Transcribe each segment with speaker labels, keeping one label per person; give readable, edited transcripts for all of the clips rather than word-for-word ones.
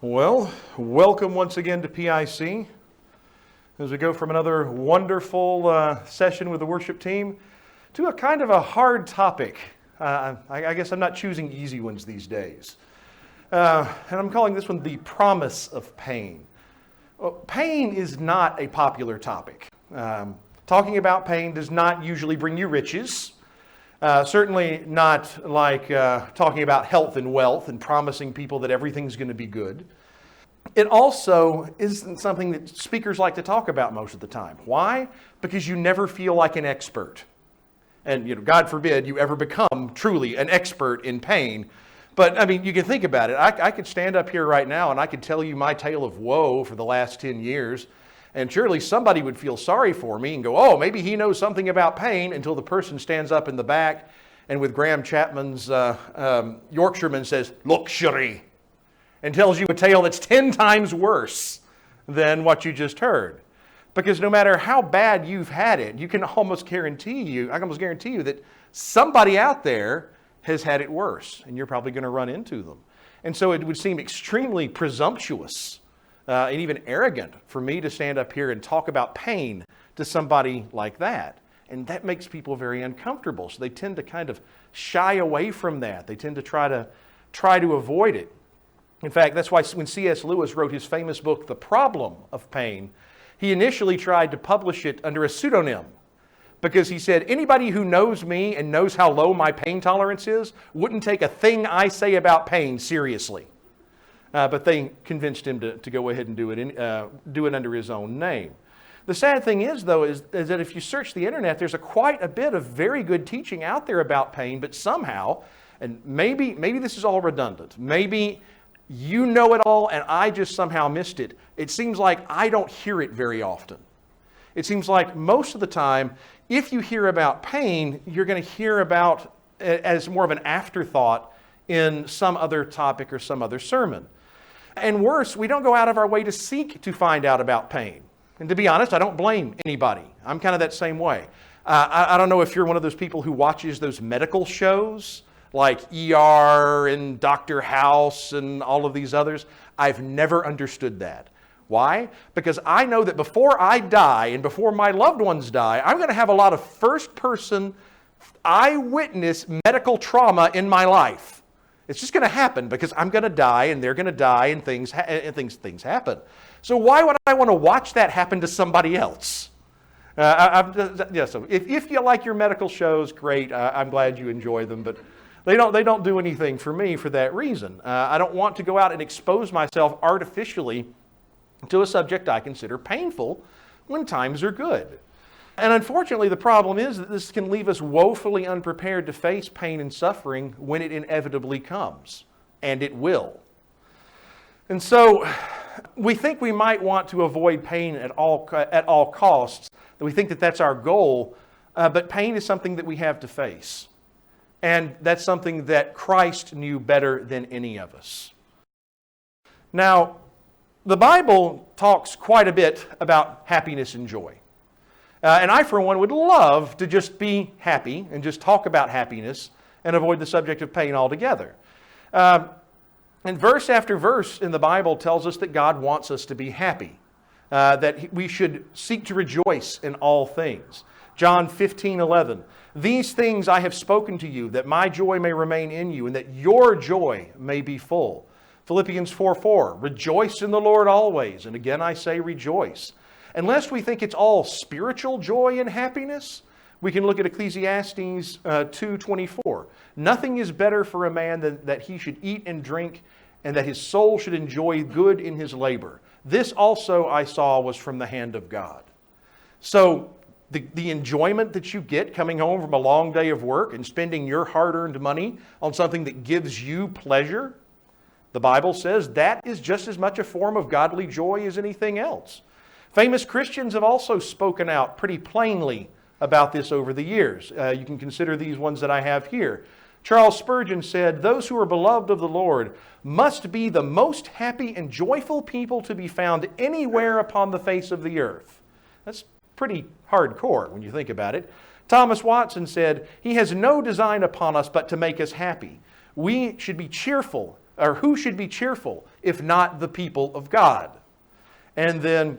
Speaker 1: Well, welcome once again to PIC. As we go from another wonderful session with the worship team to a kind of a hard topic. I guess I'm not choosing easy ones these days. And I'm calling this one the promise of pain. Well, pain is not a popular topic. Talking about pain does not usually bring you riches. Certainly not like talking about health and wealth and promising people that everything's going to be good. It also isn't something that speakers like to talk about most of the time. Why? Because you never feel like an expert. And God forbid you ever become truly an expert in pain. But I mean, you can think about it. I could stand up here right now and I could tell you my tale of woe for the last 10 years. And surely somebody would feel sorry for me and go, oh, maybe he knows something about pain, until the person stands up in the back and with Graham Chapman's Yorkshireman says, luxury, and tells you a tale that's 10 times worse than what you just heard. Because no matter how bad you've had it, I can almost guarantee you that somebody out there has had it worse, and you're probably going to run into them. And so it would seem extremely presumptuous and even arrogant for me to stand up here and talk about pain to somebody like that. And that makes people very uncomfortable. So they tend to kind of shy away from that. They tend to try to avoid it. In fact, that's why when C.S. Lewis wrote his famous book, The Problem of Pain, he initially tried to publish it under a pseudonym, because he said, anybody who knows me and knows how low my pain tolerance is wouldn't take a thing I say about pain seriously. But they convinced him to go ahead and do it under his own name. The sad thing is, though, is that if you search the internet, there's quite a bit of very good teaching out there about pain, but somehow, and maybe this is all redundant, maybe you know it all and I just somehow missed it. It seems like I don't hear it very often. It seems like most of the time, if you hear about pain, you're going to hear about it as more of an afterthought in some other topic or some other sermon. And worse, we don't go out of our way to seek to find out about pain. And to be honest, I don't blame anybody. I'm kind of that same way. I don't know if you're one of those people who watches those medical shows like ER and Dr. House and all of these others. I've never understood that. Why? Because I know that before I die and before my loved ones die, I'm going to have a lot of first-person eyewitness medical trauma in my life. It's just going to happen because I'm going to die and they're going to die and things happen. So why would I want to watch that happen to somebody else? So if you like your medical shows, great. I'm glad you enjoy them, but they don't do anything for me for that reason. I don't want to go out and expose myself artificially to a subject I consider painful when times are good. And unfortunately, the problem is that this can leave us woefully unprepared to face pain and suffering when it inevitably comes. And it will. And so we think we might want to avoid pain at all costs. That we think that that's our goal. But pain is something that we have to face. And that's something that Christ knew better than any of us. Now, the Bible talks quite a bit about happiness and joy. And I, for one, would love to just be happy and just talk about happiness and avoid the subject of pain altogether. And verse after verse in the Bible tells us that God wants us to be happy, that we should seek to rejoice in all things. John 15:11, these things I have spoken to you, that my joy may remain in you, and that your joy may be full. Philippians 4:4, rejoice in the Lord always, and again I say rejoice. Unless we think it's all spiritual joy and happiness, we can look at Ecclesiastes 2:24. Nothing is better for a man than that he should eat and drink, and that his soul should enjoy good in his labor. This also I saw was from the hand of God. So the enjoyment that you get coming home from a long day of work and spending your hard-earned money on something that gives you pleasure, the Bible says that is just as much a form of godly joy as anything else. Famous Christians have also spoken out pretty plainly about this over the years. You can consider these ones that I have here. Charles Spurgeon said, those who are beloved of the Lord must be the most happy and joyful people to be found anywhere upon the face of the earth. That's pretty hardcore when you think about it. Thomas Watson said, he has no design upon us but to make us happy. We should be cheerful or who should be cheerful if not the people of God? And then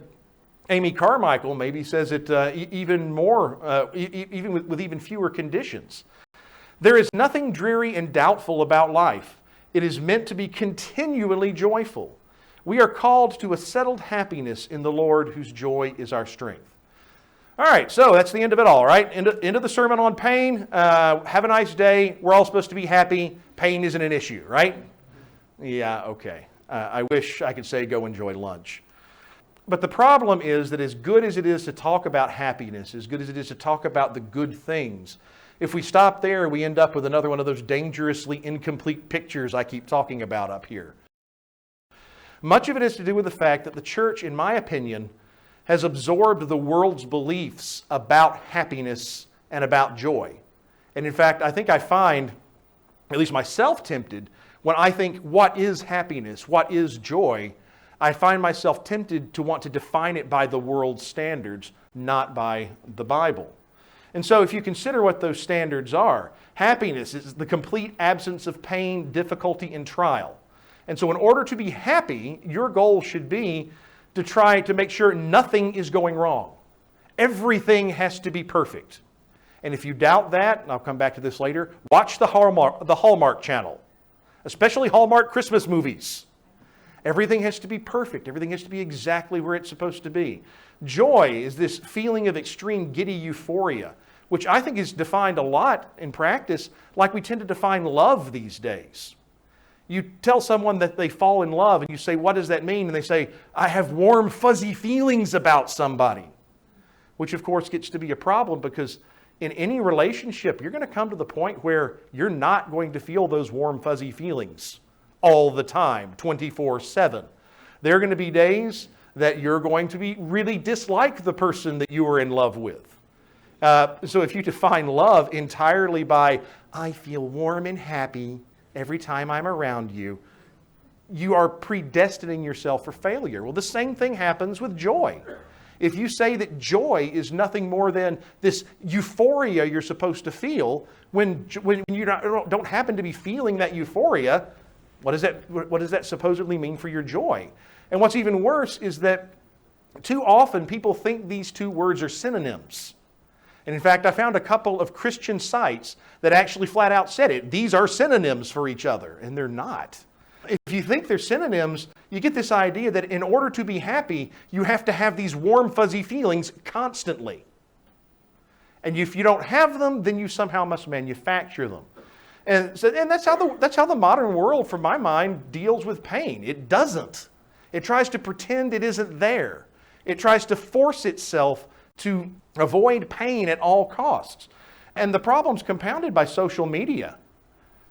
Speaker 1: Amy Carmichael maybe says it even more, even with even fewer conditions. There is nothing dreary and doubtful about life. It is meant to be continually joyful. We are called to a settled happiness in the Lord, whose joy is our strength. All right, so that's the end of it all, right? End of the sermon on pain. Have a nice day. We're all supposed to be happy. Pain isn't an issue, right? Yeah, okay. I wish I could say go enjoy lunch. But the problem is that as good as it is to talk about happiness, as good as it is to talk about the good things, if we stop there, we end up with another one of those dangerously incomplete pictures I keep talking about up here. Much of it has to do with the fact that the church, in my opinion, has absorbed the world's beliefs about happiness and about joy. And in fact, I think I find, at least myself, tempted when I think, what is happiness? What is joy? I find myself tempted to want to define it by the world's standards, not by the Bible. And so if you consider what those standards are, happiness is the complete absence of pain, difficulty, and trial. And so in order to be happy, your goal should be to try to make sure nothing is going wrong. Everything has to be perfect. And if you doubt that, and I'll come back to this later, watch the Hallmark channel, especially Hallmark Christmas movies. Everything has to be perfect. Everything has to be exactly where it's supposed to be. Joy is this feeling of extreme giddy euphoria, which I think is defined a lot in practice like we tend to define love these days. You tell someone that they fall in love and you say, what does that mean? And they say, I have warm, fuzzy feelings about somebody. Which of course gets to be a problem because in any relationship, you're going to come to the point where you're not going to feel those warm, fuzzy feelings all the time, 24/7. There are going to be days that you're going to be really dislike the person that you were in love with. So if you define love entirely by, I feel warm and happy every time I'm around you, you are predestining yourself for failure. Well, the same thing happens with joy. If you say that joy is nothing more than this euphoria you're supposed to feel, when you don't happen to be feeling that euphoria, what does that supposedly mean for your joy? And what's even worse is that too often people think these two words are synonyms. And in fact, I found a couple of Christian sites that actually flat out said it. These are synonyms for each other, and they're not. If you think they're synonyms, you get this idea that in order to be happy, you have to have these warm, fuzzy feelings constantly. And if you don't have them, then you somehow must manufacture them. And that's how the modern world, from my mind, deals with pain. It doesn't. It tries to pretend it isn't there. It tries to force itself to avoid pain at all costs. And the problem's compounded by social media.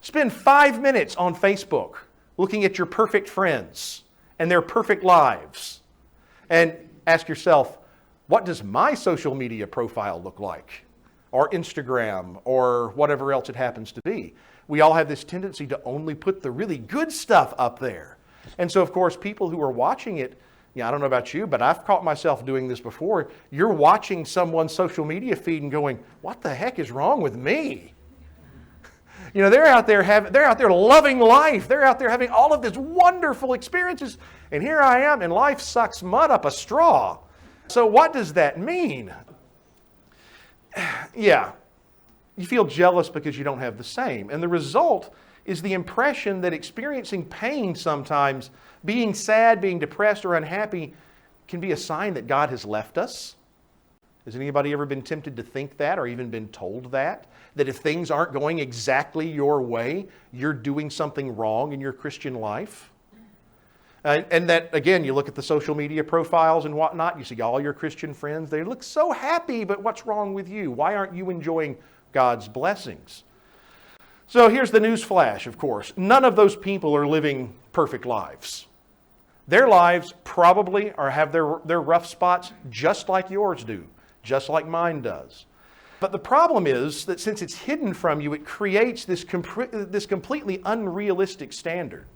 Speaker 1: Spend 5 minutes on Facebook looking at your perfect friends and their perfect lives. And ask yourself, what does my social media profile look like? Or Instagram, or whatever else it happens to be. We all have this tendency to only put the really good stuff up there. And so, of course, people who are watching it, I don't know about you, but I've caught myself doing this before. You're watching someone's social media feed and going, what the heck is wrong with me? They're out there loving life. They're out there having all of these wonderful experiences. And here I am, and life sucks mud up a straw. So what does that mean? Yeah, you feel jealous because you don't have the same. And the result is the impression that experiencing pain sometimes, being sad, being depressed, or unhappy, can be a sign that God has left us. Has anybody ever been tempted to think that, or even been told that? That if things aren't going exactly your way, you're doing something wrong in your Christian life? And that, again, you look at the social media profiles and whatnot, you see all your Christian friends, they look so happy, but what's wrong with you? Why aren't you enjoying God's blessings? So here's the news flash, of course. None of those people are living perfect lives. Their lives probably have their rough spots just like yours do, just like mine does. But the problem is that since it's hidden from you, it creates this completely unrealistic standard.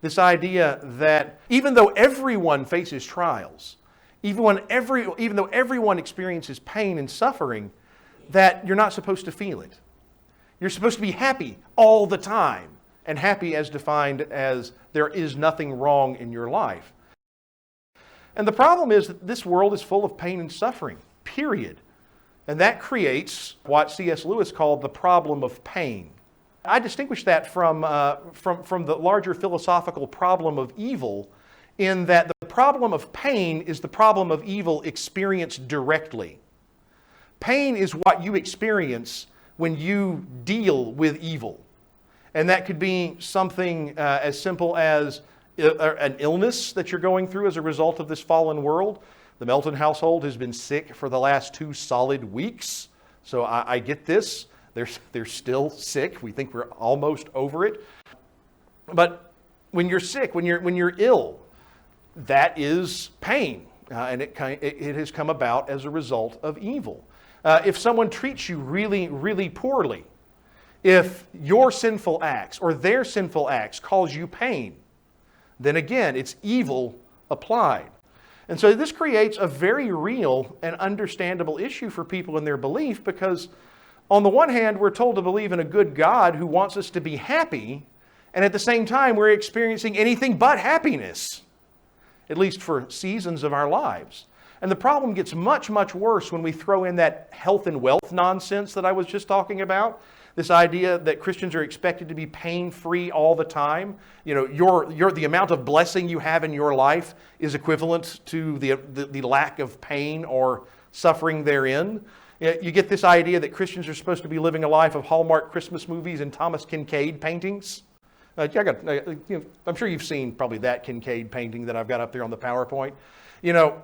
Speaker 1: This idea that even though everyone faces trials, even though everyone experiences pain and suffering, that you're not supposed to feel it. You're supposed to be happy all the time and happy as defined as there is nothing wrong in your life. And the problem is that this world is full of pain and suffering, period. And that creates what C.S. Lewis called the problem of pain. I distinguish that from the larger philosophical problem of evil, in that the problem of pain is the problem of evil experienced directly. Pain is what you experience when you deal with evil. And that could be something as simple as an illness that you're going through as a result of this fallen world. The Melton household has been sick for the last 2 solid weeks. So I get this. They're still sick. We think we're almost over it. But when you're sick, when you're ill, that is pain. And it has come about as a result of evil. If someone treats you really, really poorly, if your sinful acts or their sinful acts cause you pain, then again, it's evil applied. And so this creates a very real and understandable issue for people in their belief, because on the one hand, we're told to believe in a good God who wants us to be happy, and at the same time, we're experiencing anything but happiness, at least for seasons of our lives. And the problem gets much, much worse when we throw in that health and wealth nonsense that I was just talking about. This idea that Christians are expected to be pain-free all the time. You know, the amount of blessing you have in your life is equivalent to the lack of pain or suffering therein. You get this idea that Christians are supposed to be living a life of Hallmark Christmas movies and Thomas Kinkade paintings. I'm sure you've seen probably that Kinkade painting that I've got up there on the PowerPoint. You know,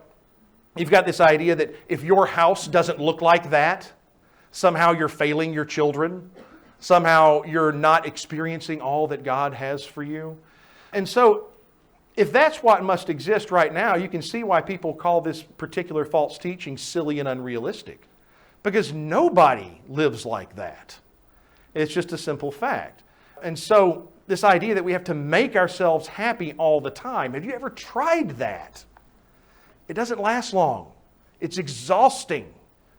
Speaker 1: you've got this idea that if your house doesn't look like that, somehow you're failing your children. Somehow you're not experiencing all that God has for you. And so, if that's what must exist right now, you can see why people call this particular false teaching silly and unrealistic. Because nobody lives like that. It's just a simple fact. And so, this idea that we have to make ourselves happy all the time, have you ever tried that? It doesn't last long. It's exhausting,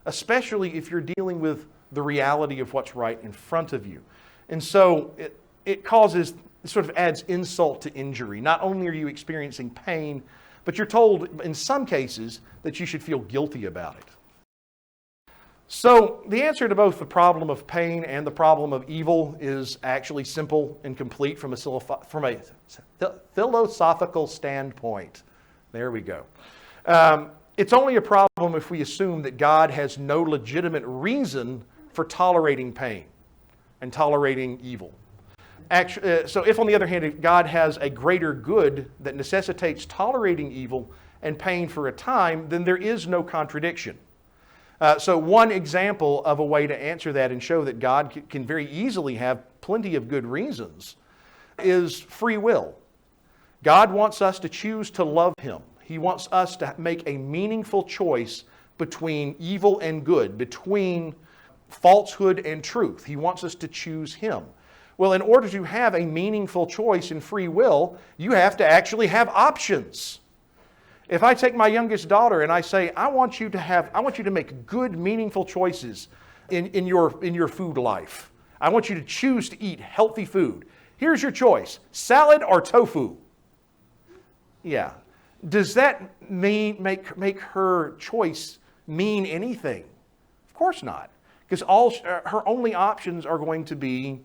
Speaker 1: especially if you're dealing with the reality of what's right in front of you. And so it sort of adds insult to injury. Not only are you experiencing pain, but you're told in some cases that you should feel guilty about it. So the answer to both the problem of pain and the problem of evil is actually simple and complete from a philosophical standpoint. There we go. It's only a problem if we assume that God has no legitimate reason for tolerating pain and tolerating evil. So if, on the other hand, God has a greater good that necessitates tolerating evil and pain for a time, then there is no contradiction. So one example of a way to answer that and show that God can very easily have plenty of good reasons is free will. God wants us to choose to love Him. He wants us to make a meaningful choice between evil and good, between falsehood and truth. He wants us to choose Him. Well, in order to have a meaningful choice in free will, you have to actually have options. If I take my youngest daughter and I say, I want you to make good, meaningful choices in your food life. I want you to choose to eat healthy food. Here's your choice, salad or tofu. Yeah. Does that make her choice mean anything? Of course not. Because her only options are going to be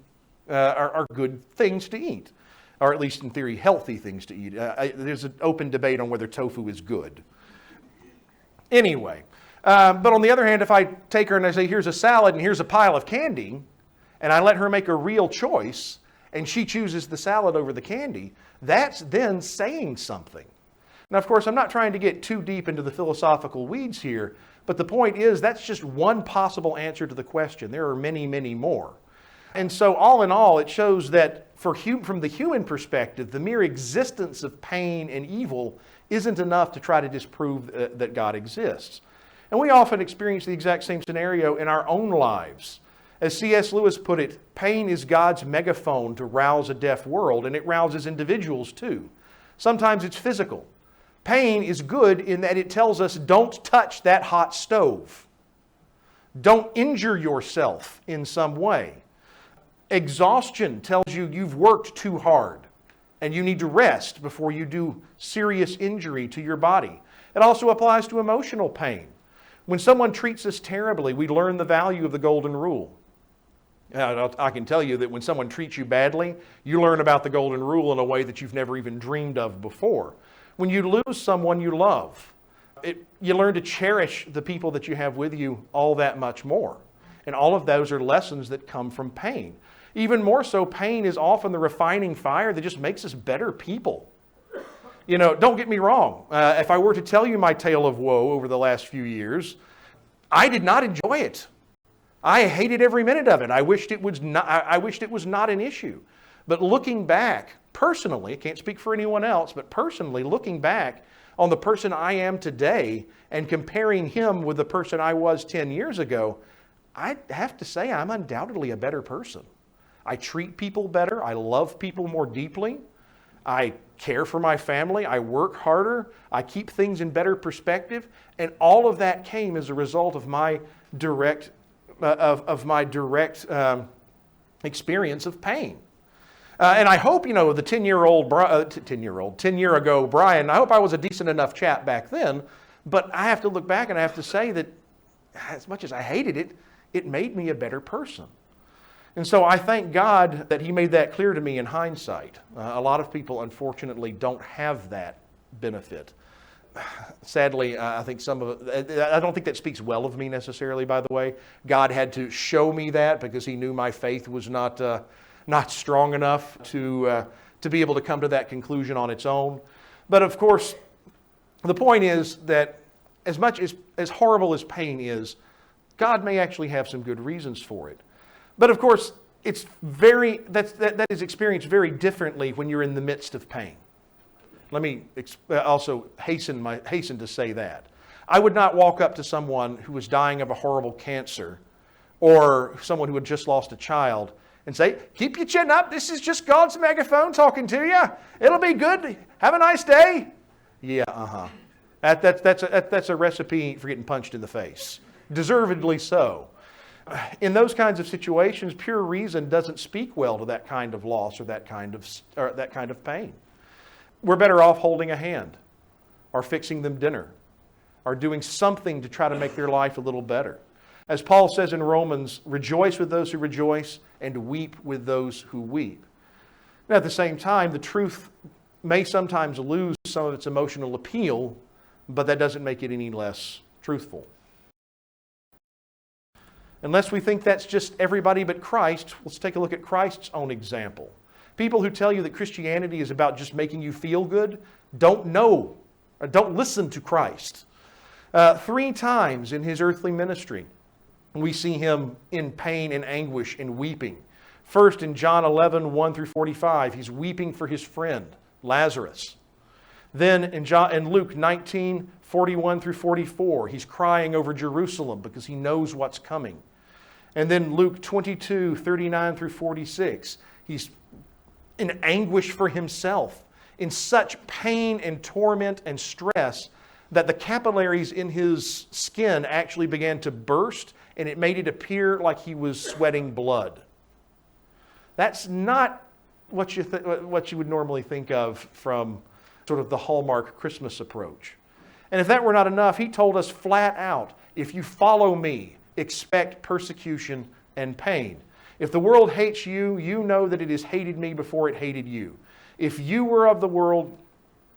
Speaker 1: are good things to eat, or at least in theory, healthy things to eat. There's an open debate on whether tofu is good. Anyway, but on the other hand, if I take her and I say, here's a salad and here's a pile of candy, and I let her make a real choice, and she chooses the salad over the candy, that's then saying something. Now, of course, I'm not trying to get too deep into the philosophical weeds here, but the point is that's just one possible answer to the question. There are many, many more. And so all in all, it shows that from the human perspective, the mere existence of pain and evil isn't enough to try to disprove that God exists. And we often experience the exact same scenario in our own lives. As C.S. Lewis put it, pain is God's megaphone to rouse a deaf world, and it rouses individuals too. Sometimes it's physical. Pain is good in that it tells us, don't touch that hot stove. Don't injure yourself in some way. Exhaustion tells you you've worked too hard and you need to rest before you do serious injury to your body. It also applies to emotional pain. When someone treats us terribly, we learn the value of the golden rule. I can tell you that when someone treats you badly, you learn about the golden rule in a way that you've never even dreamed of before. When you lose someone you love, you learn to cherish the people that you have with you all that much more. And all of those are lessons that come from pain. Even more so, pain is often the refining fire that just makes us better people. You know, don't get me wrong. If I were to tell you my tale of woe over the last few years, I did not enjoy it. I hated every minute of it. I wished it was not an issue. But looking back, personally, I can't speak for anyone else, but personally, looking back on the person I am today and comparing him with the person I was 10 years ago, I have to say I'm undoubtedly a better person. I treat people better. I love people more deeply. I care for my family. I work harder. I keep things in better perspective. And all of that came as a result of my direct experience of pain. And I hope, the 10 year ago Brian, I hope I was a decent enough chap back then, but I have to look back and I have to say that as much as I hated it, it made me a better person. And so I thank God that He made that clear to me in hindsight. A lot of people, unfortunately, don't have that benefit. Sadly, I think I don't think that speaks well of me necessarily, by the way. God had to show me that because He knew my faith was not strong enough to be able to come to that conclusion on its own. But of course, the point is that as much as horrible as pain is, God may actually have some good reasons for it. But of course, that is experienced very differently when you're in the midst of pain. Let me also hasten to say that. I would not walk up to someone who was dying of a horrible cancer or someone who had just lost a child and say, "Keep your chin up. This is just God's megaphone talking to you. It'll be good. Have a nice day." Yeah, That's a recipe for getting punched in the face. Deservedly so. In those kinds of situations, pure reason doesn't speak well to that kind of loss or that kind of pain. We're better off holding a hand, or fixing them dinner, or doing something to try to make their life a little better. As Paul says in Romans, rejoice with those who rejoice and weep with those who weep. And at the same time, the truth may sometimes lose some of its emotional appeal, but that doesn't make it any less truthful. Unless we think that's just everybody but Christ, let's take a look at Christ's own example. People who tell you that Christianity is about just making you feel good don't know, or don't listen to Christ. 3 times in His earthly ministry, we see Him in pain and anguish and weeping. First, in John 11, 1 through 45, He's weeping for His friend, Lazarus. Then in Luke 19, 41 through 44, He's crying over Jerusalem because He knows what's coming. And then Luke 22, 39 through 46, He's in anguish for Himself, in such pain and torment and stress that the capillaries in His skin actually began to burst, and it made it appear like He was sweating blood. That's not what you would normally think of from sort of the Hallmark Christmas approach. And if that were not enough, He told us flat out, if you follow Me, expect persecution and pain. If the world hates you, you know that it has hated Me before it hated you. If you were of the world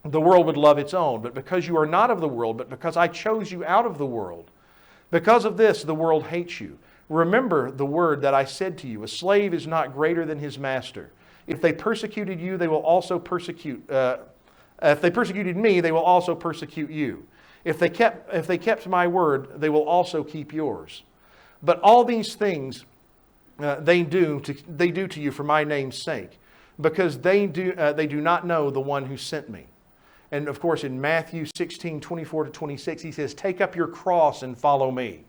Speaker 1: would love its own. But because you are not of the world, but because I chose you out of the world, because of this, the world hates you. Remember the word that I said to you, a slave is not greater than his master. If they persecuted you, they will also if they persecuted Me, they will also persecute you. If they kept My word, they will also keep yours. But all these things they do to you for My name's sake, because they do not know the one who sent Me. And of course, in Matthew 16, 24 to 26, He says, take up your cross and follow Me.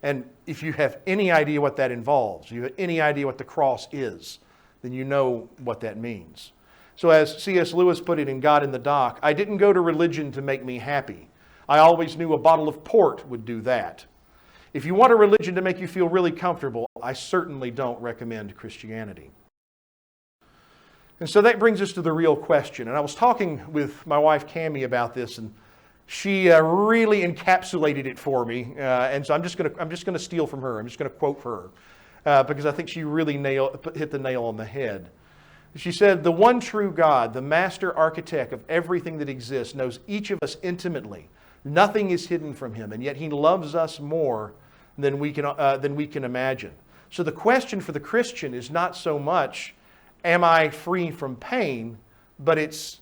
Speaker 1: And if you have any idea what that involves, you have any idea what the cross is, then you know what that means. So as C.S. Lewis put it in God in the Dock, I didn't go to religion to make me happy. I always knew a bottle of port would do that. If you want a religion to make you feel really comfortable, I certainly don't recommend Christianity. And so that brings us to the real question. And I was talking with my wife, Cammie, about this, and she really encapsulated it for me. And so I'm just going to steal from her. I'm just going to quote her because I think she really hit the nail on the head. She said, "The one true God, the master architect of everything that exists, knows each of us intimately. Nothing is hidden from him, and yet he loves us more than we can imagine." So the question for the Christian is not so much, am I free from pain, but it's,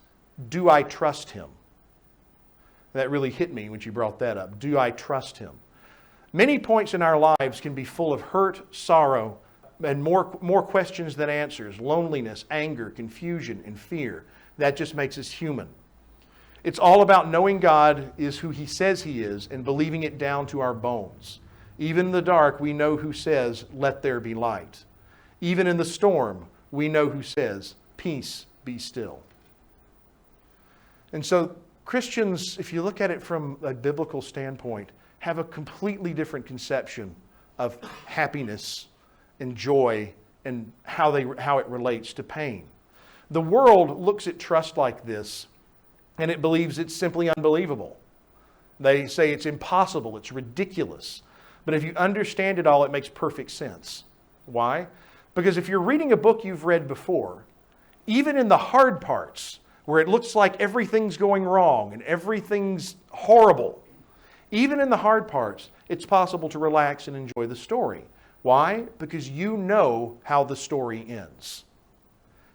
Speaker 1: do I trust him? That really hit me when she brought that up. Do I trust him? Many points in our lives can be full of hurt, sorrow, and more questions than answers, loneliness, anger, confusion, and fear. That just makes us human. It's all about knowing God is who he says he is and believing it down to our bones. Even in the dark, we know who says, "Let there be light." Even in the storm, we know who says, "Peace, be still." And so Christians, if you look at it from a biblical standpoint, have a completely different conception of happiness and joy and how it relates to pain. The world looks at trust like this and it believes it's simply unbelievable. They say it's impossible, it's ridiculous. But if you understand it all, it makes perfect sense. Why? Because if you're reading a book you've read before, even in the hard parts, where it looks like everything's going wrong and everything's horrible, even in the hard parts, it's possible to relax and enjoy the story. Why? Because you know how the story ends.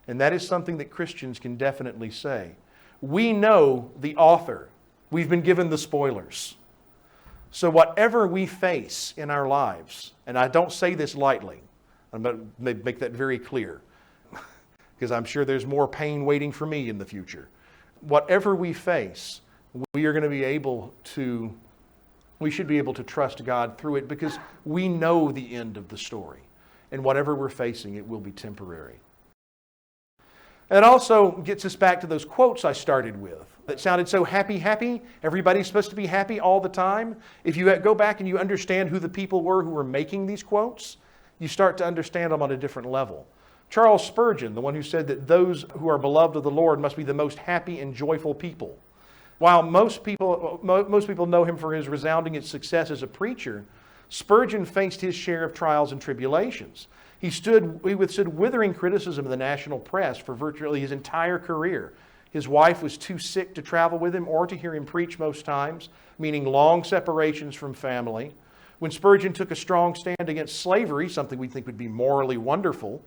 Speaker 1: And that is something that Christians can definitely say. We know the author. We've been given the spoilers. So whatever we face in our lives, and I don't say this lightly, I'm going to make that very clear, because I'm sure there's more pain waiting for me in the future. Whatever we face, we should be able to trust God through it because we know the end of the story. And whatever we're facing, it will be temporary. It also gets us back to those quotes I started with that sounded so happy. Everybody's supposed to be happy all the time. If you go back and you understand who the people were who were making these quotes, you start to understand them on a different level. Charles Spurgeon, the one who said that those who are beloved of the Lord must be the most happy and joyful people. While most people know him for his resounding success as a preacher, Spurgeon faced his share of trials and tribulations. He withstood withering criticism of the national press for virtually his entire career. His wife was too sick to travel with him or to hear him preach most times, meaning long separations from family. When Spurgeon took a strong stand against slavery, something we think would be morally wonderful,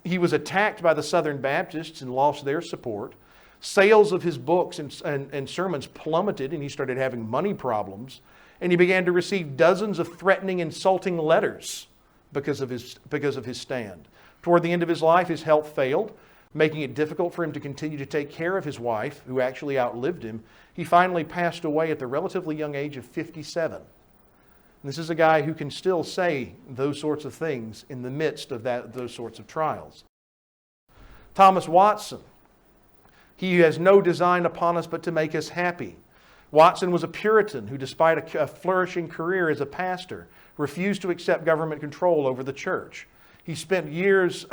Speaker 1: he was attacked by the Southern Baptists and lost their support. Sales of his books and sermons plummeted, and he started having money problems. And he began to receive dozens of threatening, insulting letters because of his stand. Toward the end of his life, his health failed, making it difficult for him to continue to take care of his wife, who actually outlived him. He finally passed away at the relatively young age of 57. And this is a guy who can still say those sorts of things in the midst of those sorts of trials. Thomas Watson, he has no design upon us but to make us happy. Watson was a Puritan who, despite a flourishing career as a pastor, refused to accept government control over the church. He spent years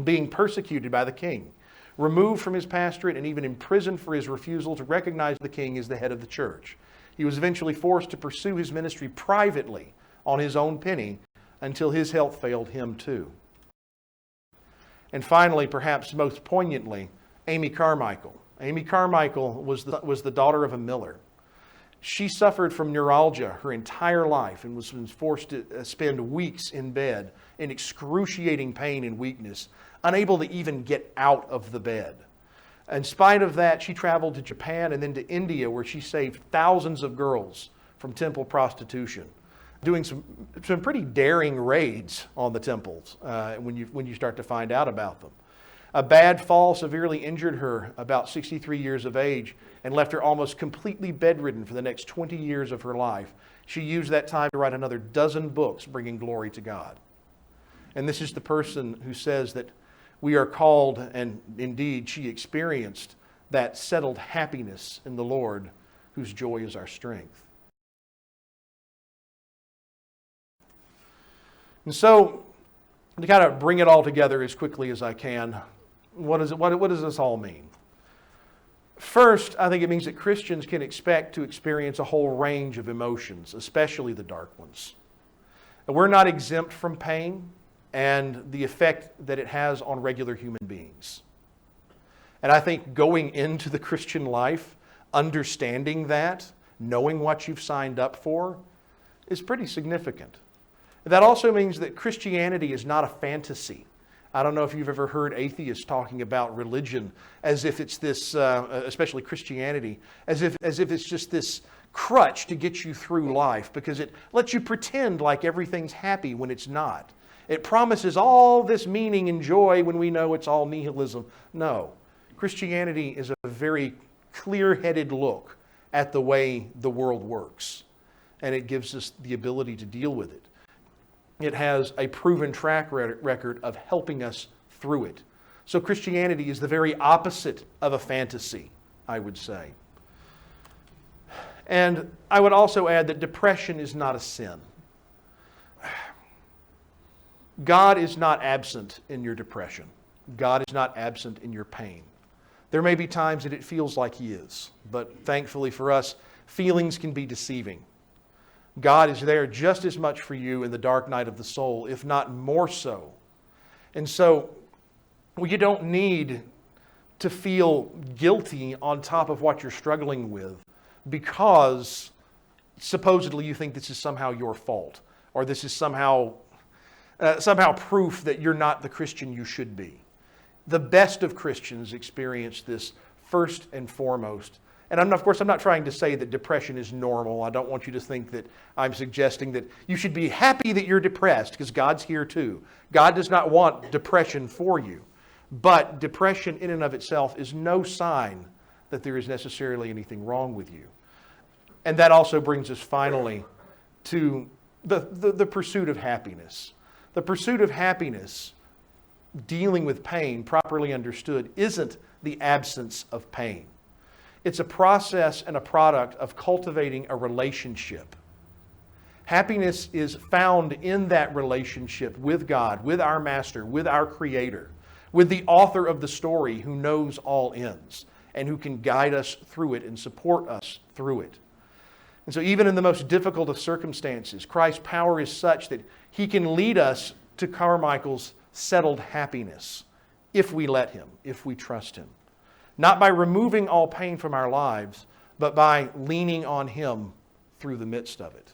Speaker 1: being persecuted by the king, removed from his pastorate, and even imprisoned for his refusal to recognize the king as the head of the church. He was eventually forced to pursue his ministry privately on his own penny until his health failed him too. And finally, perhaps most poignantly, Amy Carmichael. Amy Carmichael was the daughter of a miller. She suffered from neuralgia her entire life and was forced to spend weeks in bed in excruciating pain and weakness, unable to even get out of the bed. In spite of that, she traveled to Japan and then to India, where she saved thousands of girls from temple prostitution, doing some pretty daring raids on the temples when you start to find out about them. A bad fall severely injured her about 63 years of age and left her almost completely bedridden for the next 20 years of her life. She used that time to write another dozen books bringing glory to God. And this is the person who says that we are called, and indeed she experienced, that settled happiness in the Lord, whose joy is our strength. And so, to kind of bring it all together as quickly as I can, what does this all mean? First, I think it means that Christians can expect to experience a whole range of emotions, especially the dark ones. And we're not exempt from pain and the effect that it has on regular human beings. And I think going into the Christian life, understanding that, knowing what you've signed up for, is pretty significant. That also means that Christianity is not a fantasy. I don't know if you've ever heard atheists talking about religion as if it's this, especially Christianity, as if it's just this crutch to get you through life because it lets you pretend like everything's happy when it's not. It promises all this meaning and joy when we know it's all nihilism. No. Christianity is a very clear-headed look at the way the world works, and it gives us the ability to deal with it. It has a proven track record of helping us through it. So Christianity is the very opposite of a fantasy, I would say. And I would also add that depression is not a sin. God is not absent in your depression. God is not absent in your pain. There may be times that it feels like He is, but thankfully for us, feelings can be deceiving. God is there just as much for you in the dark night of the soul, if not more so. And so, you don't need to feel guilty on top of what you're struggling with because supposedly you think this is somehow your fault or this is somehow proof that you're not the Christian you should be. The best of Christians experience this first and foremost. And of course, I'm not trying to say that depression is normal. I don't want you to think that I'm suggesting that you should be happy that you're depressed because God's here too. God does not want depression for you. But depression in and of itself is no sign that there is necessarily anything wrong with you. And that also brings us finally to the pursuit of happiness. The pursuit of happiness, dealing with pain, properly understood, isn't the absence of pain. It's a process and a product of cultivating a relationship. Happiness is found in that relationship with God, with our Master, with our Creator, with the author of the story who knows all ends and who can guide us through it and support us through it. And so even in the most difficult of circumstances, Christ's power is such that He can lead us to Carmichael's settled happiness if we let Him, if we trust Him. Not by removing all pain from our lives, but by leaning on Him through the midst of it.